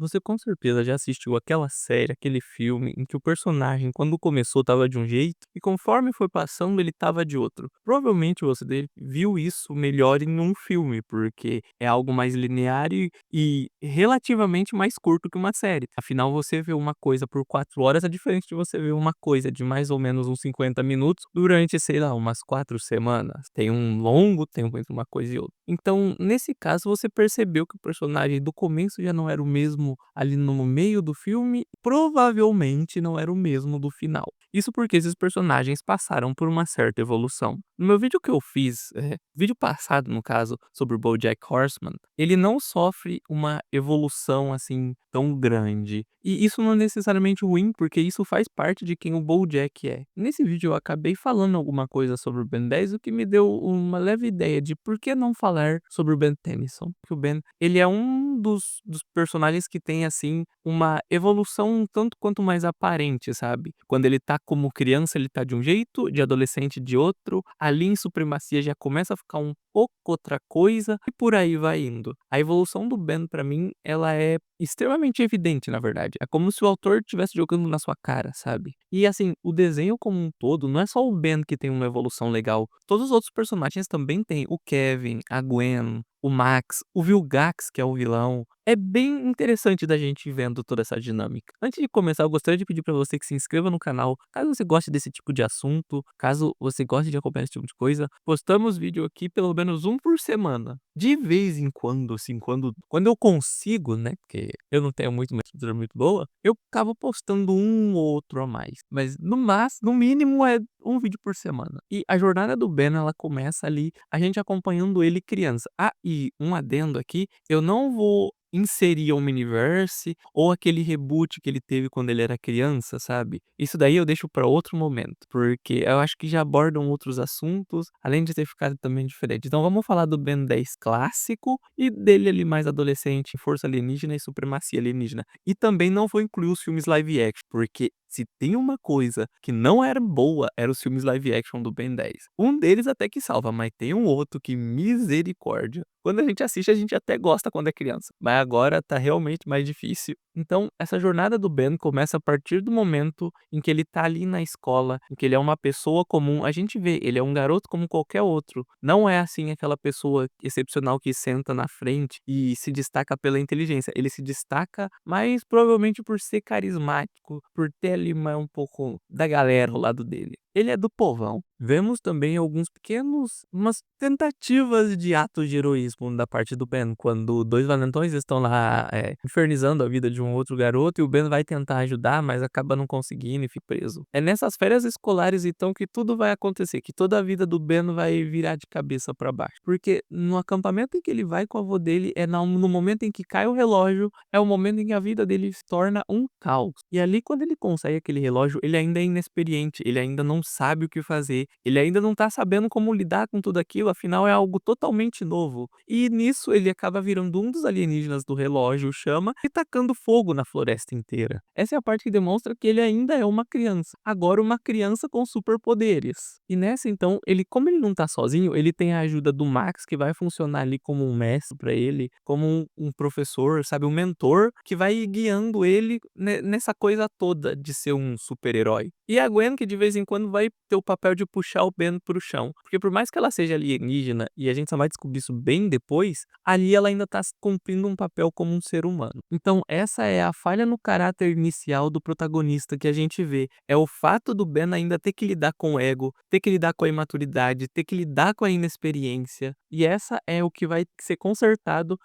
Você com certeza já assistiu aquela série, aquele filme em que o personagem, quando começou, estava de um jeito e conforme foi passando, ele estava de outro. Provavelmente você viu isso melhor em um filme, porque é algo mais linear e relativamente mais curto que uma série. Afinal, você vê uma coisa por 4 horas é diferente de você ver uma coisa de mais ou menos uns 50 minutos durante, sei lá, umas 4 semanas. Tem um longo tempo entre uma coisa e outra. Então, nesse caso, você percebeu que o personagem do começo já não era o mesmo ali no meio do filme, provavelmente não era o mesmo do final. Isso porque esses personagens passaram por uma certa evolução. No meu vídeo que eu fiz, vídeo passado no caso, sobre o BoJack Horseman, ele não sofre uma evolução assim tão grande. E isso não é necessariamente ruim, porque isso faz parte de quem o BoJack é. Nesse vídeo eu acabei falando alguma coisa sobre o Ben 10, o que me deu uma leve ideia de por que não falar sobre o Ben Tennyson. Porque o Ben, ele é um dos personagens que tem assim uma evolução um tanto quanto mais aparente, sabe? Quando ele tá como criança, ele tá de um jeito, de adolescente de outro, ali em Supremacia já começa a ficar um pouco outra coisa e por aí vai indo. A evolução do Ben pra mim, ela é extremamente evidente, na verdade. É como se o autor estivesse jogando na sua cara, sabe? E assim, o desenho como um todo, não é só o Ben que tem uma evolução legal. Todos os outros personagens também têm. O Kevin, a Gwen, o Max, o Vilgax, que é o vilão. É bem interessante da gente ir vendo toda essa dinâmica. Antes de começar, eu gostaria de pedir pra você que se inscreva no canal, caso você goste desse tipo de assunto, caso você goste de acompanhar esse tipo de coisa. Postamos vídeo aqui pelo menos um por semana. De vez em quando, assim, quando eu consigo, né, porque eu não tenho muito uma estrutura muito boa, eu acabo postando um ou outro a mais. Mas no mínimo é um vídeo por semana. E a jornada do Ben, ela começa ali, a gente acompanhando ele criança. Ah, e um adendo aqui, eu não vou inserir o Omniverse ou aquele reboot que ele teve quando ele era criança, sabe? Isso daí eu deixo pra outro momento, porque eu acho que já abordam outros assuntos, além de ter ficado também diferente. Então vamos falar do Ben 10 clássico e dele ali mais adolescente, Força Alienígena e Supremacia Alienígena. E também não vou incluir os filmes live action, porque se tem uma coisa que não era boa, era os filmes live action do Ben 10. Um deles até que salva, mas tem um outro que misericórdia. Quando a gente assiste, a gente até gosta quando é criança, mas agora tá realmente mais difícil. Então, essa jornada do Ben começa a partir do momento em que ele tá ali na escola, em que ele é uma pessoa comum. A gente vê, ele é um garoto como qualquer outro. Não é assim aquela pessoa excepcional que senta na frente e se destaca pela inteligência. Ele se destaca mais provavelmente por ser carismático, por ter ali um pouco da galera ao lado dele. Ele é do povão. Vemos também umas tentativas de atos de heroísmo da parte do Ben, quando 2 valentões estão lá, infernizando a vida de um outro garoto e o Ben vai tentar ajudar, mas acaba não conseguindo e fica preso. É nessas férias escolares então que tudo vai acontecer, que toda a vida do Ben vai virar de cabeça pra baixo. Porque no acampamento em que ele vai com o avô dele, no momento em que cai o relógio, é o momento em que a vida dele se torna um caos. E ali quando ele consegue aquele relógio, ele ainda é inexperiente, ele ainda não sabe o que fazer, ele ainda não tá sabendo como lidar com tudo aquilo, afinal é algo totalmente novo. E nisso ele acaba virando um dos alienígenas do relógio, o Chama, e tacando fogo na floresta inteira. Essa é a parte que demonstra que ele ainda é uma criança. Agora uma criança com superpoderes. E nessa então, como ele não tá sozinho, ele tem a ajuda do Max, que vai funcionar ali como um mestre pra ele, como um professor, sabe, um mentor, que vai guiando ele nessa coisa toda de ser um super-herói. E a Gwen, que de vez em quando vai ter o papel de puxar o Ben pro chão. Porque por mais que ela seja alienígena, e a gente só vai descobrir isso bem depois, ali ela ainda tá cumprindo um papel como um ser humano. Então essa é a falha no caráter inicial do protagonista que a gente vê. É o fato do Ben ainda ter que lidar com o ego, ter que lidar com a imaturidade, ter que lidar com a inexperiência. E essa é o que vai ser consertado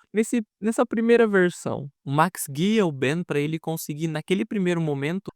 nessa primeira versão. O Max guia o Ben para ele conseguir, naquele primeiro momento,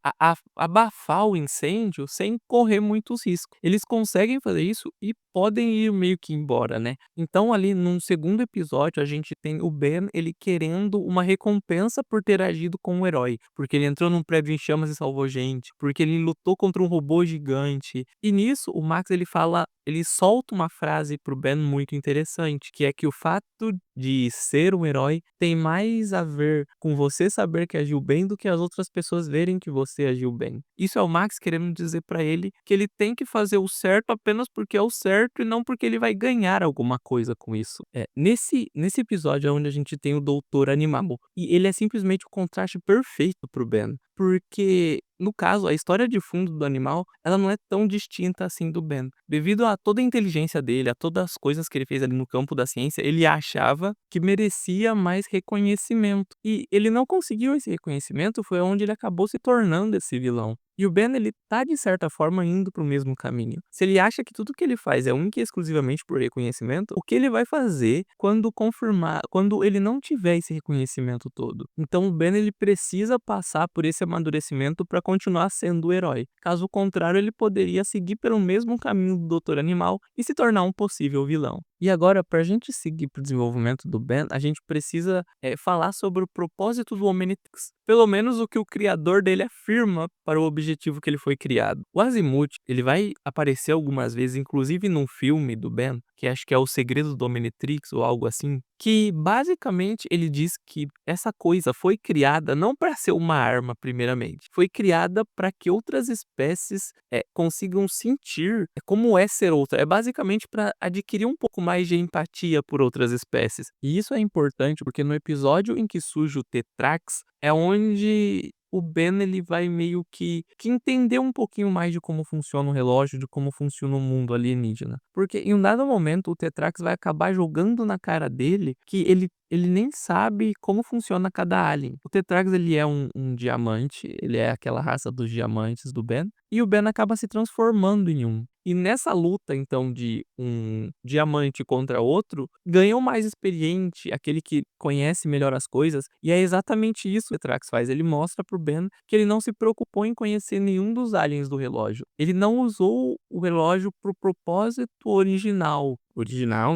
abafar o incêndio sem correr muitos riscos. Eles conseguem fazer isso e podem ir meio que embora, né. Então ali num segundo episódio a gente tem o Ben, ele querendo uma recompensa por ter agido como um herói, porque ele entrou num prédio em chamas e salvou gente, porque ele lutou contra um robô gigante. E nisso o Max ele solta uma frase para o Ben muito interessante. interessante, que é que o fato de ser um herói tem mais a ver com você saber que agiu bem do que as outras pessoas verem que você agiu bem. Isso é o Max querendo dizer pra ele que ele tem que fazer o certo apenas porque é o certo e não porque ele vai ganhar alguma coisa com isso. Nesse episódio é onde a gente tem o Doutor Animal, e ele é simplesmente o contraste perfeito para o Ben, porque no caso, a história de fundo do animal, ela não é tão distinta assim do Ben. Devido a toda a inteligência dele, a todas as coisas que ele fez ali no campo da ciência, ele achava que merecia mais reconhecimento. E ele não conseguiu esse reconhecimento, foi onde ele acabou se tornando esse vilão. E o Ben, ele tá de certa forma indo para o mesmo caminho. Se ele acha que tudo que ele faz é única e exclusivamente por reconhecimento, o que ele vai fazer quando ele não tiver esse reconhecimento todo? Então o Ben, ele precisa passar por esse amadurecimento para continuar sendo o herói. Caso contrário, ele poderia seguir pelo mesmo caminho do Doutor Animal e se tornar um possível vilão. E agora, para a gente seguir para o desenvolvimento do Ben, a gente precisa falar sobre o propósito do Omnitrix. Pelo menos o que o criador dele afirma para o objetivo que ele foi criado. O Azimuth, ele vai aparecer algumas vezes, inclusive num filme do Ben, que acho que é O Segredo do Omnitrix ou algo assim, que basicamente ele diz que essa coisa foi criada não para ser uma arma primeiramente, foi criada para que outras espécies consigam sentir como é ser outra. É basicamente para adquirir um pouco mais de empatia por outras espécies. E isso é importante porque no episódio em que surge o Tetrax é onde o Ben, ele vai meio que entender um pouquinho mais de como funciona o relógio, de como funciona o mundo alienígena. Porque em um dado momento o Tetrax vai acabar jogando na cara dele que ele nem sabe como funciona cada alien. O Tetrax, ele é um diamante, ele é aquela raça dos diamantes do Ben, e o Ben acaba se transformando em um. E nessa luta, então, de um diamante contra outro, ganha o mais experiente, aquele que conhece melhor as coisas, e é exatamente isso que o Tetrax faz. Ele mostra pro Ben que ele não se preocupou em conhecer nenhum dos aliens do relógio. Ele não usou o relógio pro propósito original,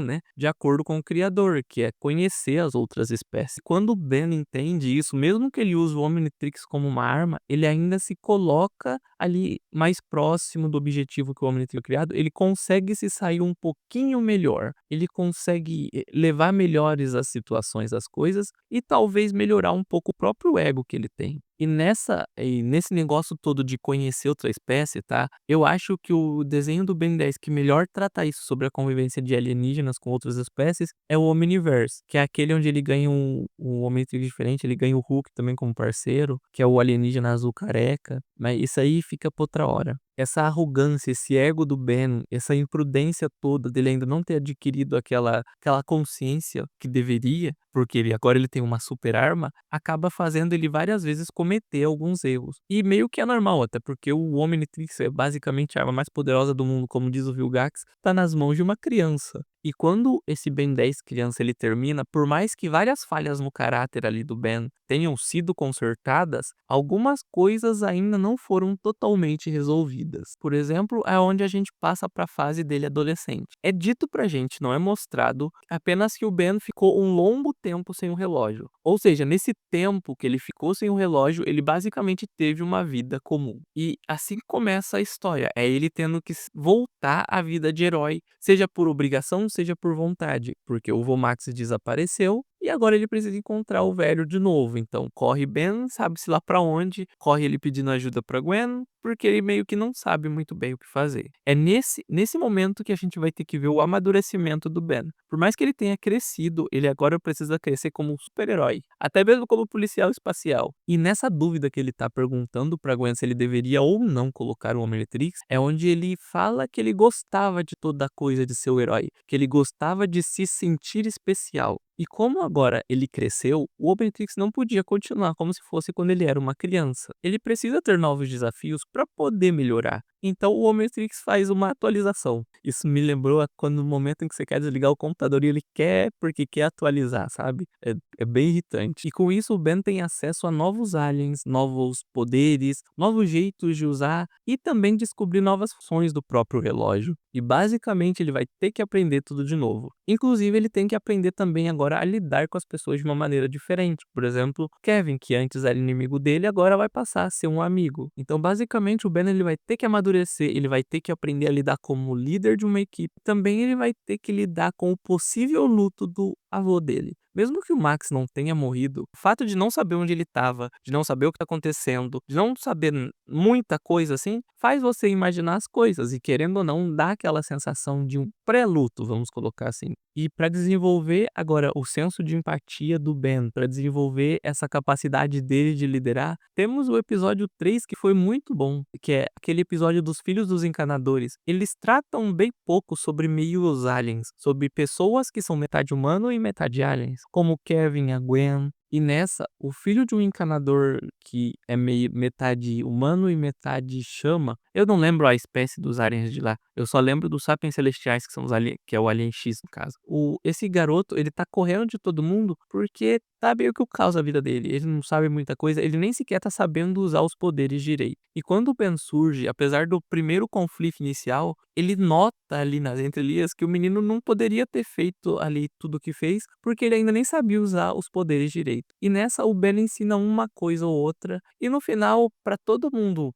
né, de acordo com o criador, que é conhecer as outras espécies. Quando o Ben entende isso, mesmo que ele use o Omnitrix como uma arma, ele ainda se coloca ali mais próximo do objetivo que o Omnitrix criado, ele consegue se sair um pouquinho melhor, ele consegue levar melhores as situações, as coisas, e talvez melhorar um pouco o próprio ego que ele tem. E nesse negócio todo de conhecer outra espécie, tá, eu acho que o desenho do Ben 10 que melhor trata isso sobre a convivência de alienígenas com outras espécies é o Omniverse, que é aquele onde ele ganha um Omnitrix diferente, ele ganha o Hulk também como parceiro, que é o alienígena azul careca, mas isso aí fica pra outra hora. Essa arrogância, esse ego do Ben, essa imprudência toda dele ainda não ter adquirido aquela consciência que deveria, porque ele tem uma super arma, acaba fazendo ele várias vezes cometer alguns erros. E meio que é normal, até porque o Omnitrix é basicamente a arma mais poderosa do mundo, como diz o Vilgax, tá nas mãos de uma criança. E quando esse Ben 10 criança ele termina, por mais que várias falhas no caráter ali do Ben tenham sido consertadas, algumas coisas ainda não foram totalmente resolvidas. Por exemplo, é onde a gente passa para a fase dele adolescente. É dito pra gente, não é mostrado, apenas que o Ben ficou um longo tempo sem o relógio. Ou seja, nesse tempo que ele ficou sem o relógio, ele basicamente teve uma vida comum. E assim começa a história, é ele tendo que voltar à vida de herói, seja por obrigação, seja por vontade, porque o Vomax desapareceu e agora ele precisa encontrar o velho de novo. Então corre Ben, sabe-se lá pra onde, corre ele pedindo ajuda pra Gwen, porque ele meio que não sabe muito bem o que fazer. É nesse momento que a gente vai ter que ver o amadurecimento do Ben. Por mais que ele tenha crescido, ele agora precisa crescer como um super-herói, até mesmo como policial espacial. E nessa dúvida que ele tá perguntando pra Gwen se ele deveria ou não colocar o Omnitrix, é onde ele fala que ele gostava de toda a coisa de ser o herói, que ele gostava de se sentir especial. E como agora ele cresceu, o Omnitrix não podia continuar como se fosse quando ele era uma criança. Ele precisa ter novos desafios para poder melhorar. Então o Omnitrix faz uma atualização. Isso me lembrou quando no momento em que você quer desligar o computador e ele quer porque quer atualizar, sabe? É bem irritante. E com isso o Ben tem acesso a novos aliens, novos poderes, novos jeitos de usar e também descobrir novas funções do próprio relógio. E basicamente ele vai ter que aprender tudo de novo. Inclusive ele tem que aprender também agora a lidar com as pessoas de uma maneira diferente. Por exemplo, Kevin, que antes era inimigo dele, agora vai passar a ser um amigo. Então basicamente o Ben, ele vai ter que amadurecer amadurecer, ele vai ter que aprender a lidar como líder de uma equipe, também ele vai ter que lidar com o possível luto do avô dele. Mesmo que o Max não tenha morrido, o fato de não saber onde ele estava, de não saber o que tá acontecendo, de não saber muita coisa assim, faz você imaginar as coisas e, querendo ou não, dá aquela sensação de um pré-luto, vamos colocar assim. E para desenvolver agora o senso de empatia do Ben, para desenvolver essa capacidade dele de liderar, temos o episódio 3 que foi muito bom, que é aquele episódio dos Filhos dos Encanadores. Eles tratam bem pouco sobre meio os aliens, sobre pessoas que são metade humano e metade aliens, como o Kevin, a Gwen. E nessa, o filho de um encanador que é meio metade humano e metade chama, eu não lembro a espécie dos aliens de lá, eu só lembro dos sapiens celestiais que são os alien, que é o Alien X no caso. Esse garoto, ele tá correndo de todo mundo porque tá meio que o caos da vida dele, ele não sabe muita coisa, ele nem sequer tá sabendo usar os poderes direito. E quando o Ben surge, apesar do primeiro conflito inicial, ele nota ali nas entrelinhas que o menino não poderia ter feito ali tudo o que fez, porque ele ainda nem sabia usar os poderes direito. E nessa o Ben ensina uma coisa ou outra, e no final, pra todo mundo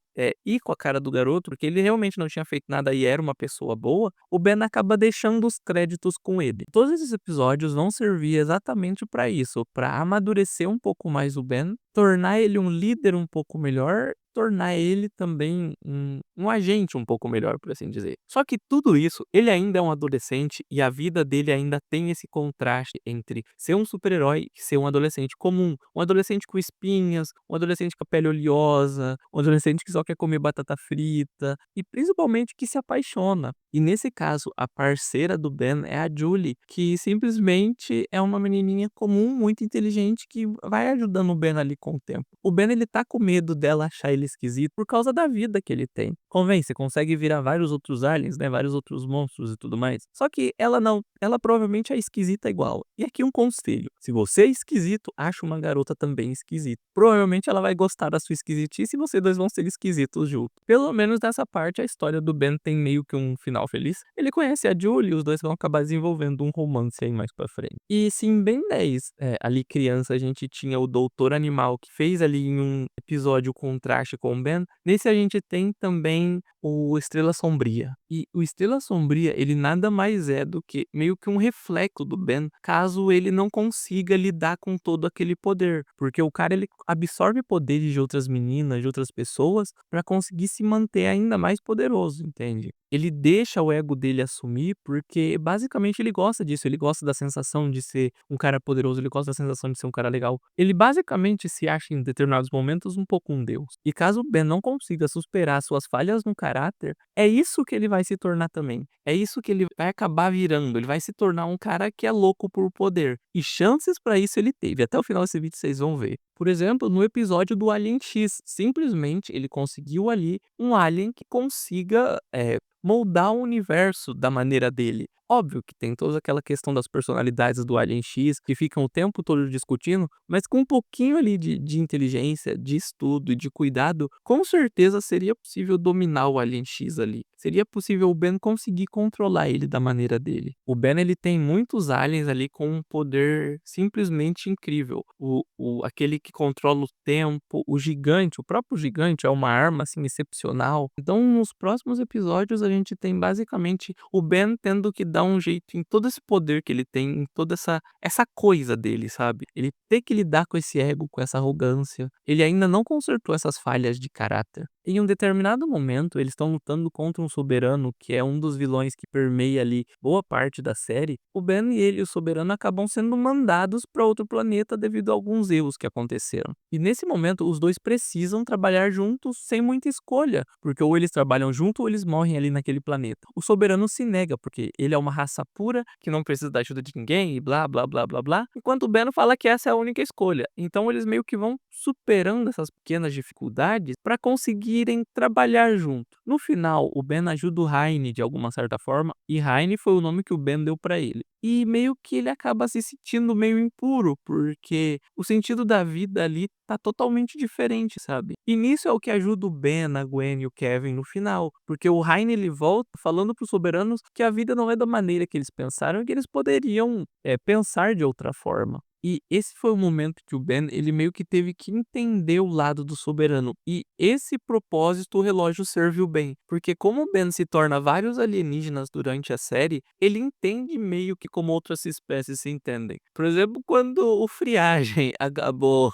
ir com a cara do garoto, porque ele realmente não tinha feito nada e era uma pessoa boa, o Ben acaba deixando os créditos com ele. Todos esses episódios vão servir exatamente pra isso, pra amadurecer um pouco mais o Ben, tornar ele um líder um pouco melhor, tornar ele também um agente um pouco melhor, por assim dizer. Só que tudo isso, ele ainda é um adolescente e a vida dele ainda tem esse contraste entre ser um super-herói e ser um adolescente comum. Um adolescente com espinhas, um adolescente com a pele oleosa, um adolescente que só quer comer batata frita e principalmente que se apaixona. E nesse caso, a parceira do Ben é a Julie, que simplesmente é uma menininha comum, muito inteligente, que vai ajudando o Ben ali com o tempo. O Ben, ele tá com medo dela achar ele esquisito por causa da vida que ele tem. Convém, você consegue virar vários outros aliens, né, vários outros monstros e tudo mais. Só que ela não, ela provavelmente é esquisita igual. E aqui um conselho, se você é esquisito, acha uma garota também esquisita. Provavelmente ela vai gostar da sua esquisitice e vocês dois vão ser esquisitos juntos. Pelo menos nessa parte, a história do Ben tem meio que um final feliz. Ele conhece a Julie e os dois vão acabar desenvolvendo um romance aí mais pra frente. E se em Ben 10, ali criança, a gente tinha o Doutor Animal, que fez ali em um episódio contraste com o Ben, nesse a gente tem também o Estrela Sombria. E o Estrela Sombria, ele nada mais é do que meio que um reflexo do Ben, caso ele não consiga lidar com todo aquele poder. Porque o cara, ele absorve poderes de outras meninas, de outras pessoas, pra conseguir se manter ainda mais poderoso, entende? Ele deixa o ego dele assumir, porque basicamente ele gosta disso, ele gosta da sensação de ser um cara poderoso, ele gosta da sensação de ser um cara legal. Ele basicamente se acha em determinados momentos um pouco um deus. E caso o Ben não consiga superar suas falhas no caráter, é isso que ele vai se tornar também. É isso que ele vai acabar virando, ele vai se tornar um cara que é louco por poder. E chances pra isso ele teve, até o final desse vídeo vocês vão ver. Por exemplo, no episódio do Alien X, simplesmente ele conseguiu ali um alien que consiga moldar o universo da maneira dele. Óbvio que tem toda aquela questão das personalidades do Alien X, que ficam o tempo todo discutindo, mas com um pouquinho ali de inteligência, de estudo e de cuidado, com certeza seria possível dominar o Alien X ali. Seria possível o Ben conseguir controlar ele da maneira dele. O Ben, ele tem muitos aliens ali com um poder simplesmente incrível. Aquele que controla o tempo, o gigante, o próprio gigante é uma arma assim excepcional. Então, nos próximos episódios a gente tem basicamente o Ben tendo que dar um jeito em todo esse poder que ele tem, em toda essa coisa dele, sabe? Ele tem que lidar com esse ego, com essa arrogância. Ele ainda não consertou essas falhas de caráter. Em um determinado momento, eles estão lutando contra um soberano, que é um dos vilões que permeia ali boa parte da série. O Ben e ele, o soberano, acabam sendo mandados para outro planeta devido a alguns erros que aconteceram. E nesse momento, os dois precisam trabalhar juntos sem muita escolha, porque ou eles trabalham junto ou eles morrem ali naquele planeta. O soberano se nega, porque ele é uma raça pura, que não precisa da ajuda de ninguém e blá blá blá blá blá, enquanto o Ben fala que essa é a única escolha. Então eles meio que vão superando essas pequenas dificuldades para conseguirem trabalhar junto. No final, o Ben ajuda o Heine de alguma certa forma, e Heine foi o nome que o Ben deu para ele. E meio que ele acaba se sentindo meio impuro, porque o sentido da vida ali tá totalmente diferente, sabe? E nisso é o que ajuda o Ben, a Gwen e o Kevin no final, porque o Heine, ele volta falando pros soberanos que a vida não é da maneira que eles pensaram e que eles poderiam pensar de outra forma. E esse foi o momento que o Ben, ele meio que teve que entender o lado do soberano. E esse propósito o relógio serviu bem, porque como o Ben se torna vários alienígenas durante a série, ele entende meio que como outras espécies se entendem. Por exemplo, quando o Friagem acabou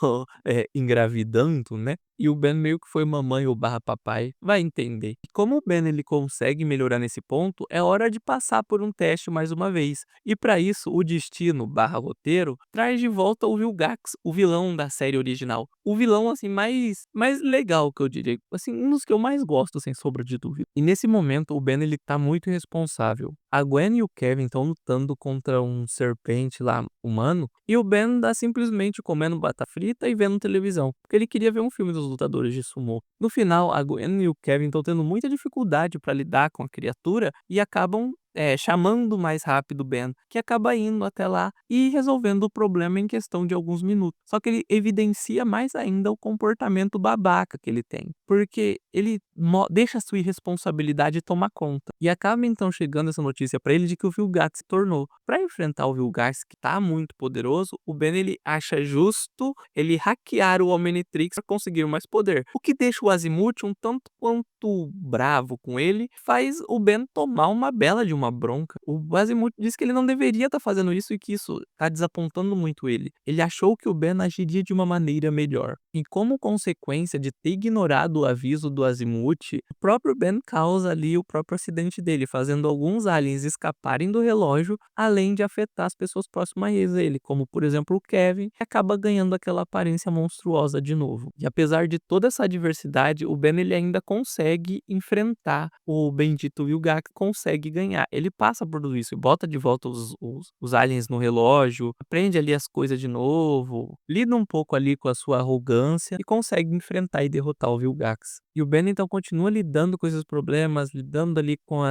engravidando, né? E o Ben meio que foi mamãe ou barra papai, vai entender. E como o Ben ele consegue melhorar nesse ponto, é hora de passar por um teste mais uma vez. E para isso, o destino barra roteiro traz de volta o Vilgax, o vilão da série original. O vilão, assim, mais legal que eu diria. Assim, um dos que eu mais gosto, sem sombra de dúvida. E nesse momento, o Ben ele tá muito irresponsável. A Gwen e o Kevin estão lutando contra um serpente lá humano, e o Ben tá simplesmente comendo batata frita e vendo televisão, porque ele queria ver um filme dos lutadores de sumô. No final, a Gwen e o Kevin estão tendo muita dificuldade para lidar com a criatura e acabam chamando mais rápido o Ben, que acaba indo até lá e resolvendo o problema em questão de alguns minutos. Só que ele evidencia mais ainda o comportamento babaca que ele tem, porque ele deixa a sua irresponsabilidade tomar conta. E acaba então chegando essa notícia para ele de que o Vilgax se tornou. Para enfrentar o Vilgax, que tá muito poderoso, o Ben ele acha justo ele hackear o Omnitrix para conseguir mais poder. O que deixa o Azimuth um tanto quanto bravo com ele, faz o Ben tomar uma bela de uma bronca. O Azimuth diz que ele não deveria estar fazendo isso e que isso tá desapontando muito ele. Ele achou que o Ben agiria de uma maneira melhor. E como consequência de ter ignorado o aviso do Azimuth, o próprio Ben causa ali o próprio acidente dele, fazendo alguns aliens escaparem do relógio, além de afetar as pessoas próximas a ele, como por exemplo o Kevin, que acaba ganhando aquela aparência monstruosa de novo. E apesar de toda essa adversidade, o Ben ele ainda consegue enfrentar o bendito Vilgax, consegue ganhar. Ele passa por tudo isso e bota de volta os aliens no relógio, aprende ali as coisas de novo, lida um pouco ali com a sua arrogância e consegue enfrentar e derrotar o Vilgax. E o Ben então continua lidando com esses problemas, lidando ali com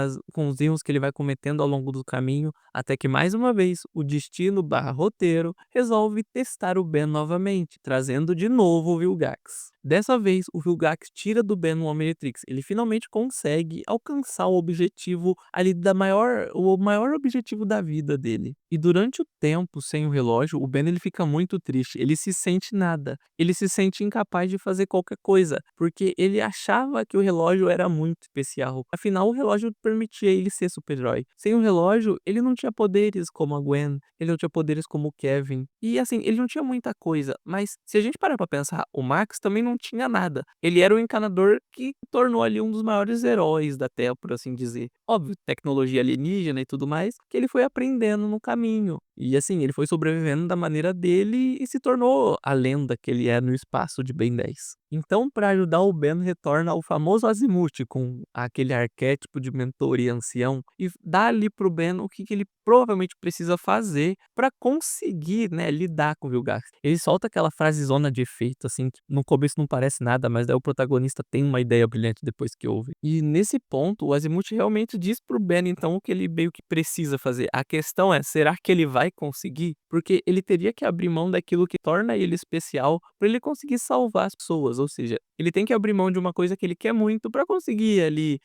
os erros que ele vai cometendo ao longo do caminho, até que mais uma vez o destino barra roteiro resolve testar o Ben novamente, trazendo de novo o Vilgax. Dessa vez, o Vilgax tira do Ben o Omnitrix. Ele finalmente consegue alcançar o objetivo ali o maior objetivo da vida dele. E durante o tempo sem o relógio, o Ben ele fica muito triste. Ele se sente nada. Ele se sente incapaz de fazer qualquer coisa, porque ele achava que o relógio era muito especial. Afinal, o relógio permitia ele ser super-herói. Sem o relógio, ele não tinha poderes como a Gwen, ele não tinha poderes como o Kevin. E assim, ele não tinha muita coisa, mas se a gente parar pra pensar, o Max também não tinha nada. Ele era o encanador que tornou ali um dos maiores heróis da Terra, por assim dizer. Óbvio, tecnologia alienígena e tudo mais, que ele foi aprendendo no caminho. E assim, ele foi sobrevivendo da maneira dele e se tornou a lenda que ele é no espaço de Ben 10. Então, para ajudar o Ben, retorna o famoso Azimuth com aquele arquétipo de mentor e ancião e dá ali pro Ben o que ele provavelmente precisa fazer para conseguir, né, lidar com o Vilgax. Ele solta aquela frasezona de efeito, assim, que no começo não parece nada, mas daí o protagonista tem uma ideia brilhante depois que ouve. E nesse ponto, o Azimuth realmente diz pro Ben, então, o que ele meio que precisa fazer. A questão é, será que ele vai conseguir? Porque ele teria que abrir mão daquilo que torna ele especial para ele conseguir salvar as pessoas, ou seja, ele tem que abrir mão de uma coisa que ele quer muito para conseguir ali,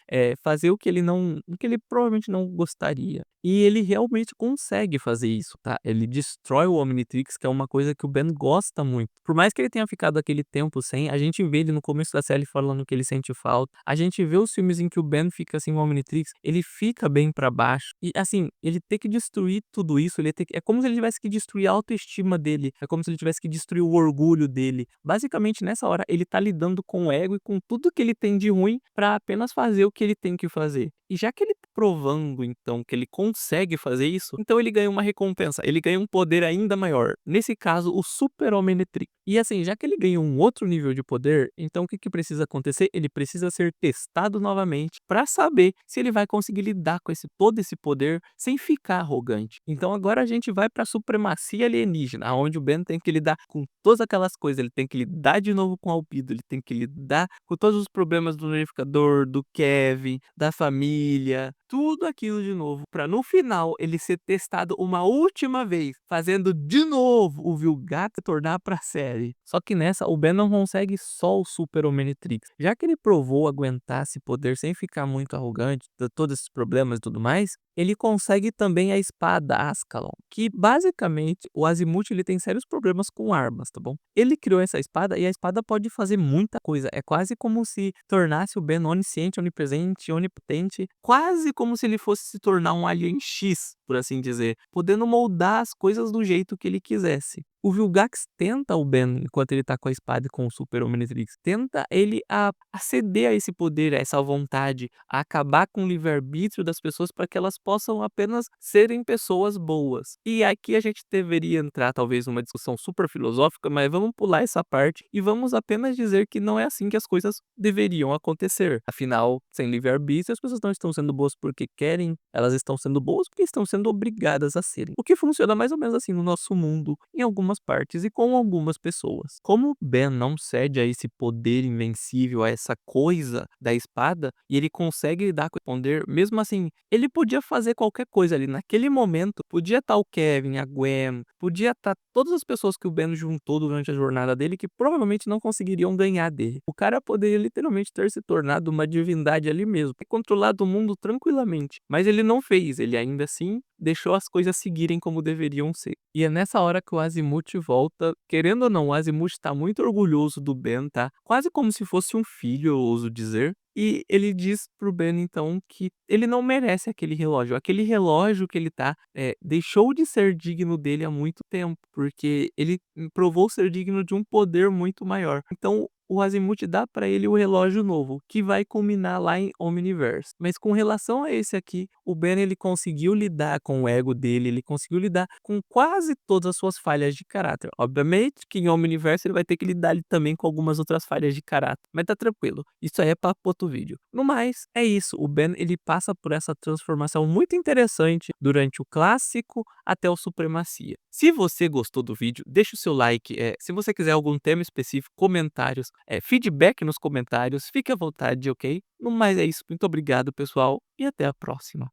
fazer o que ele provavelmente não gostaria. E ele realmente consegue fazer isso, tá? Ele destrói o Omnitrix, que é uma coisa que o Ben gosta muito. Por mais que ele tenha ficado aquele tempo sem, a gente vê ele no começo da série falando que ele sente falta. A gente vê os filmes em que o Ben fica sem o Omnitrix, ele fica bem pra baixo. E assim, ele ter que destruir tudo isso, é como se ele tivesse que destruir a autoestima dele, é como se ele tivesse que destruir o orgulho dele. Basicamente, nessa hora, ele tá lidando com o ego e com tudo que ele tem de ruim pra apenas fazer o que ele tem que fazer. E já que ele tá provando, então, que ele consegue fazer isso, então ele ganha uma recompensa, ele ganha um poder ainda maior. Nesse caso, o Super Omnitrix. E assim, já que ele ganhou um outro nível de poder, então o que precisa acontecer? Ele precisa ser testado novamente para saber se ele vai conseguir lidar com todo esse poder sem ficar arrogante. Então agora a gente vai para a supremacia alienígena, onde o Ben tem que lidar com todas aquelas coisas, ele tem que lidar de novo com o Albedo, ele tem que lidar com todos os problemas do Unificador, do Kevin, da família, tudo aquilo de novo, para no final ele ser testado uma última vez, fazendo de novo o Vilgax tornar pra série. Só que nessa, o Ben não consegue só o Super Omnitrix. Já que ele provou aguentar esse poder sem ficar muito arrogante, todos esses problemas e tudo mais, ele consegue também a espada Ascalon, que basicamente o Azimuth ele tem sérios problemas com armas, tá bom? Ele criou essa espada e a espada pode fazer muita coisa. É quase como se tornasse o Ben onisciente, onipresente, onipotente, quase como se ele fosse se tornar um Alien X, por assim dizer, podendo moldar as coisas do jeito que ele quisesse. O Vilgax tenta o Ben, enquanto ele tá com a espada e com o Super Omnitrix, tenta ele a ceder a esse poder, a essa vontade, a acabar com o livre-arbítrio das pessoas para que elas possam apenas serem pessoas boas. E aqui a gente deveria entrar talvez numa discussão super filosófica, mas vamos pular essa parte e vamos apenas dizer que não é assim que as coisas deveriam acontecer. Afinal, sem livre-arbítrio, as pessoas não estão sendo boas porque querem, elas estão sendo boas porque estão sendo obrigadas a serem. O que funciona mais ou menos assim no nosso mundo, em algumas partes e com algumas pessoas. Como Ben não cede a esse poder invencível, a essa coisa da espada, e ele consegue lidar com o poder, mesmo assim, ele podia fazer qualquer coisa ali. Naquele momento, podia estar o Kevin, a Gwen, podia estar todas as pessoas que o Ben juntou durante a jornada dele que provavelmente não conseguiriam ganhar dele. O cara poderia literalmente ter se tornado uma divindade ali mesmo, e controlado o mundo tranquilamente. Mas ele não fez, ele ainda assim deixou as coisas seguirem como deveriam ser. E é nessa hora que o Azimuth volta. Querendo ou não, o Azimuth tá muito orgulhoso do Ben, tá? Quase como se fosse um filho, eu ouso dizer. E ele diz pro Ben, então, que ele não merece aquele relógio. Aquele relógio que ele tá, deixou de ser digno dele há muito tempo, porque ele provou ser digno de um poder muito maior. Então, o Azimuth dá pra ele o relógio novo, que vai culminar lá em Omniverse. Mas com relação a esse aqui, o Ben ele conseguiu lidar com o ego dele, ele conseguiu lidar com quase todas as suas falhas de caráter. Obviamente que em Omniverse ele vai ter que lidar ali também com algumas outras falhas de caráter, mas tá tranquilo, isso aí é papo pra outro vídeo. No mais, é isso, o Ben ele passa por essa transformação muito interessante durante o clássico até o Supremacia. Se você gostou do vídeo, deixa o seu like, se você quiser algum tema específico, comentários, feedback nos comentários, fique à vontade, ok? No mais é isso, muito obrigado pessoal e até a próxima.